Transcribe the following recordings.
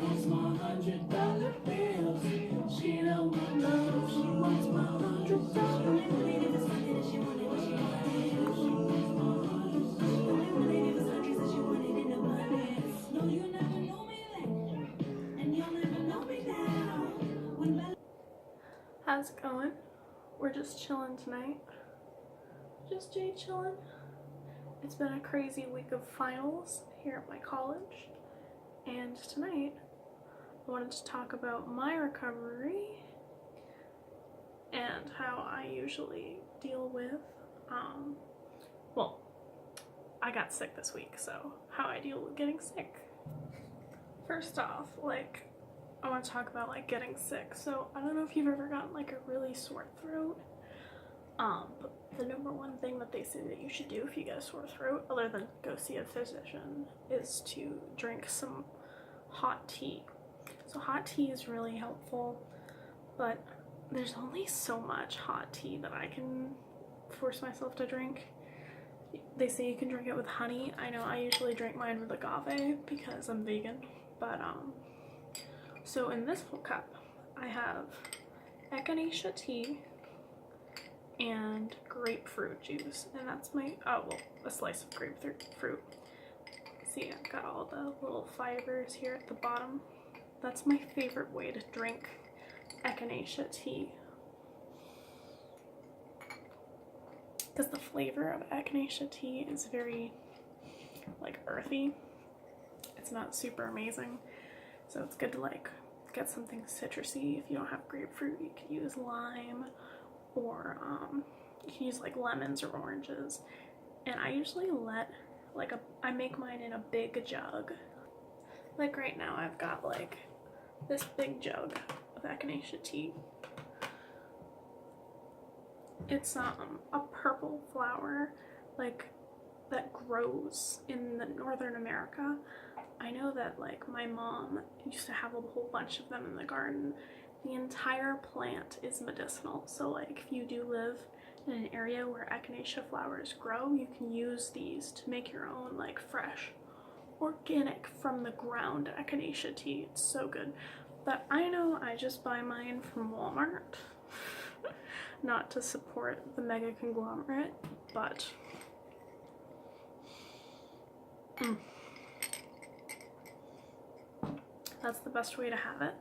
wants my $100 bills. She don't want love, she wants my $100. She wanted what she wanted. She wants my $100. It was hundreds that she wanted in abundance. No, you never know me then, and you'll never know me now. How's it going? We're just chilling tonight. Just Jay chilling. It's been a crazy week of finals here at my college, and tonight I wanted to talk about my recovery and how I usually deal with, well, I got sick this week, so how I deal with getting sick. First off, I want to talk about getting sick. So I don't know if you've ever gotten a really sore throat. But the number one thing that they say that you should do if you get a sore throat, other than go see a physician, is to drink some hot tea. So hot tea is really helpful, but there's only so much hot tea that I can force myself to drink. They say you can drink it with honey. I know I usually drink mine with agave because I'm vegan, but so in this whole cup I have Echinacea Tea and grapefruit juice, and that's my, a slice of grapefruit. See, I've got all the little fibers here at the bottom. That's my favorite way to drink Echinacea tea, because the flavor of Echinacea tea is very earthy. It's not super amazing, so it's good to get something citrusy. If you don't have grapefruit, you could use lime, or you can use lemons or oranges. And I usually I make mine in a big jug. Right now I've got this big jug of Echinacea tea. It's a purple flower that grows in the Northern America. I know that my mom used to have a whole bunch of them in the garden. The entire plant is medicinal, so if you do live in an area where Echinacea flowers grow, you can use these to make your own fresh, organic, from the ground Echinacea tea. It's so good. But I know I just buy mine from Walmart, not to support the mega conglomerate, but that's the best way to have it.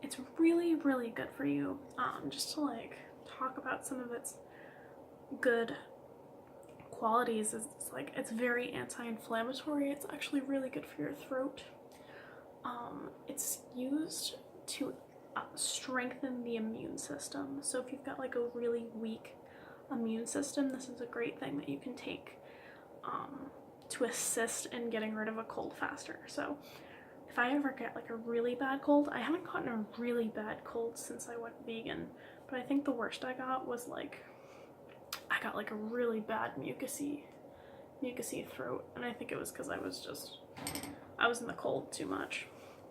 It's really, really good for you. Just to talk about some of its good qualities is it's very anti-inflammatory. It's actually really good for your throat. It's used to strengthen the immune system. So if you've got a really weak immune system, this is a great thing that you can take to assist in getting rid of a cold faster. So if I ever get a really bad cold, I haven't gotten a really bad cold since I went vegan, but I think the worst I got was I got a really bad mucousy throat, and I think it was because I was in the cold too much.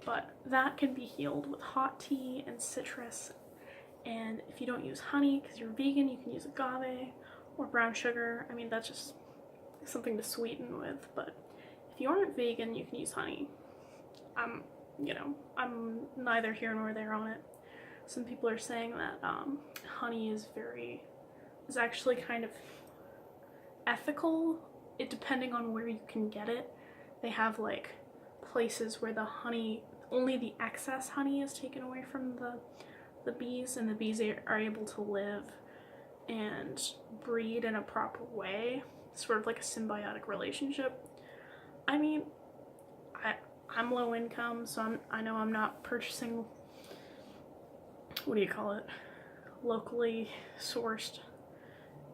But that can be healed with hot tea and citrus, and if you don't use honey because you're vegan, you can use agave or brown sugar. I mean, that's just something to sweeten with, but if you aren't vegan, you can use honey. I'm neither here nor there on it. Some people are saying that honey is actually kind of ethical, depending on where you can get it. They have places where the honey, only the excess honey is taken away from the bees, and the bees are able to live and breed in a proper way, sort of a symbiotic relationship. I mean, I'm low income, so I know I'm not purchasing, what do you call it, locally sourced,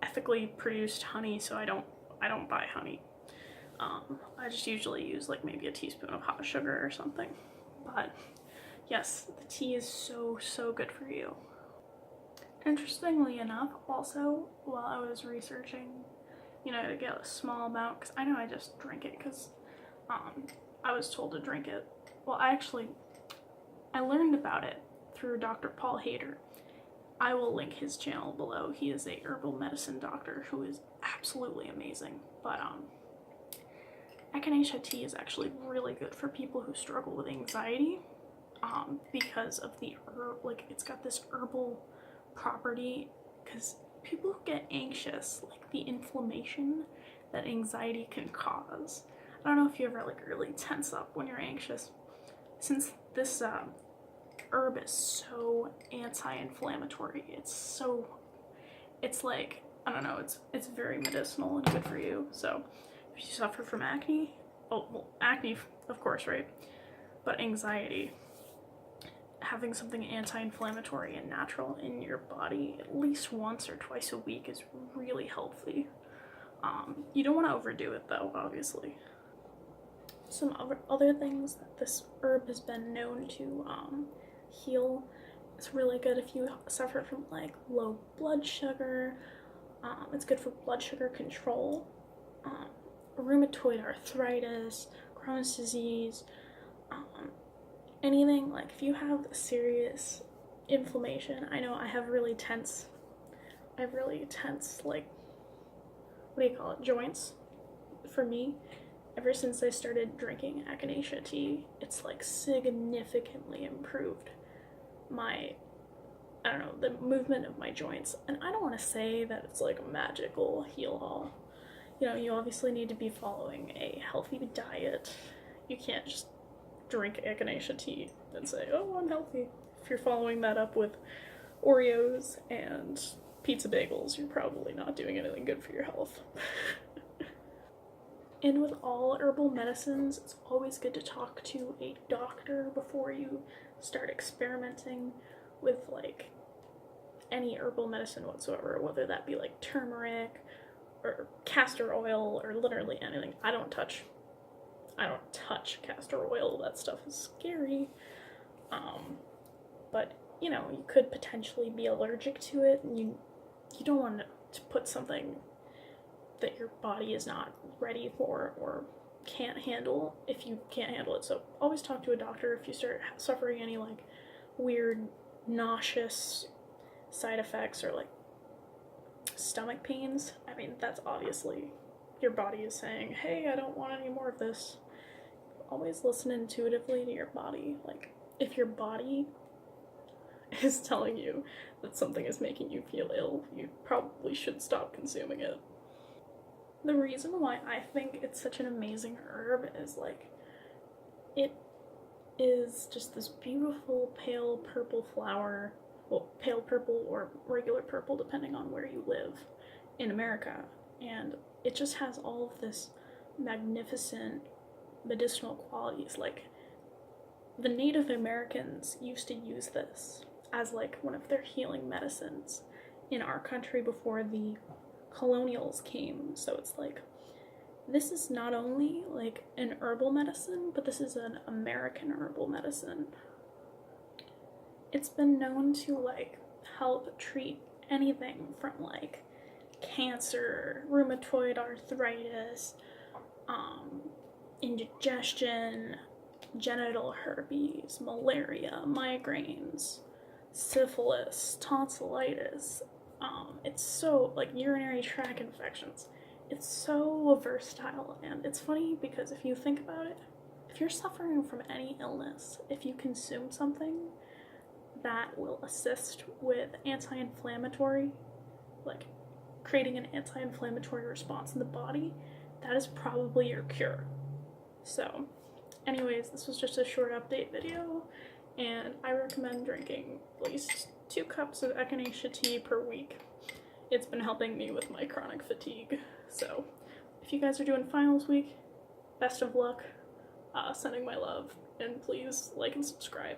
ethically produced honey, so I don't buy honey. I just usually use maybe a teaspoon of hot sugar or something. But yes, the tea is so good for you. Interestingly enough, also, while I was researching, to get a small amount, because I know I just drink it because I was told to drink it. Well, I learned about it through Dr. Paul Haider. I will link his channel below. He is a herbal medicine doctor who is absolutely amazing. But Echinacea tea is actually really good for people who struggle with anxiety, because of the herb, like it's got this herbal property, because people who get anxious, like the inflammation that anxiety can cause. I don't know if you ever like really tense up when you're anxious. Since this herb is so anti-inflammatory, it's like, I don't know, it's very medicinal and good for you. So if you suffer from acne, oh well, acne of course, right? But anxiety, having something anti-inflammatory and natural in your body at least once or twice a week is really healthy. You don't want to overdo it though, obviously. Some other things that this herb has been known to heal. It's really good if you suffer from like low blood sugar. It's good for blood sugar control, rheumatoid arthritis, Crohn's disease, anything like if you have serious inflammation. I know I have really tense like, what do you call it, joints. For me, ever since I started drinking Echinacea tea, it's like significantly improved my, I don't know, the movement of my joints. And I don't want to say that it's like a magical heal-all. You know, you obviously need to be following a healthy diet. You can't just drink Echinacea tea and say, oh, I'm healthy. If you're following that up with Oreos and pizza bagels, you're probably not doing anything good for your health. And with all herbal medicines, it's always good to talk to a doctor before you start experimenting with like any herbal medicine whatsoever, whether that be like turmeric or castor oil or literally anything. I don't touch castor oil. That stuff is scary. But you know, you could potentially be allergic to it, and you don't want to put something that your body is not ready for or can't handle if you can't handle it. So always talk to a doctor if you start suffering any like weird nauseous side effects or like stomach pains. I mean, that's obviously your body is saying, hey, I don't want any more of this. Always listen intuitively to your body. Like, if your body is telling you that something is making you feel ill, you probably should stop consuming it. The reason why I think it's such an amazing herb is like, it is just this beautiful pale purple flower, well, pale purple or regular purple depending on where you live in America, and it just has all of this magnificent medicinal qualities. Like, the Native Americans used to use this as like one of their healing medicines in our country before the colonials came. So it's like, this is not only like an herbal medicine, but this is an American herbal medicine. It's been known to like help treat anything from like cancer, rheumatoid arthritis, indigestion, genital herpes, malaria, migraines, syphilis, tonsillitis. It's so, like, urinary tract infections. It's so versatile, and it's funny because if you think about it, if you're suffering from any illness, if you consume something that will assist with anti-inflammatory, like creating an anti-inflammatory response in the body, that is probably your cure. So anyways, this was just a short update video, and I recommend drinking at least 2 cups of Echinacea tea per week. It's been helping me with my chronic fatigue. So if you guys are doing finals week, best of luck, sending my love, and please like and subscribe.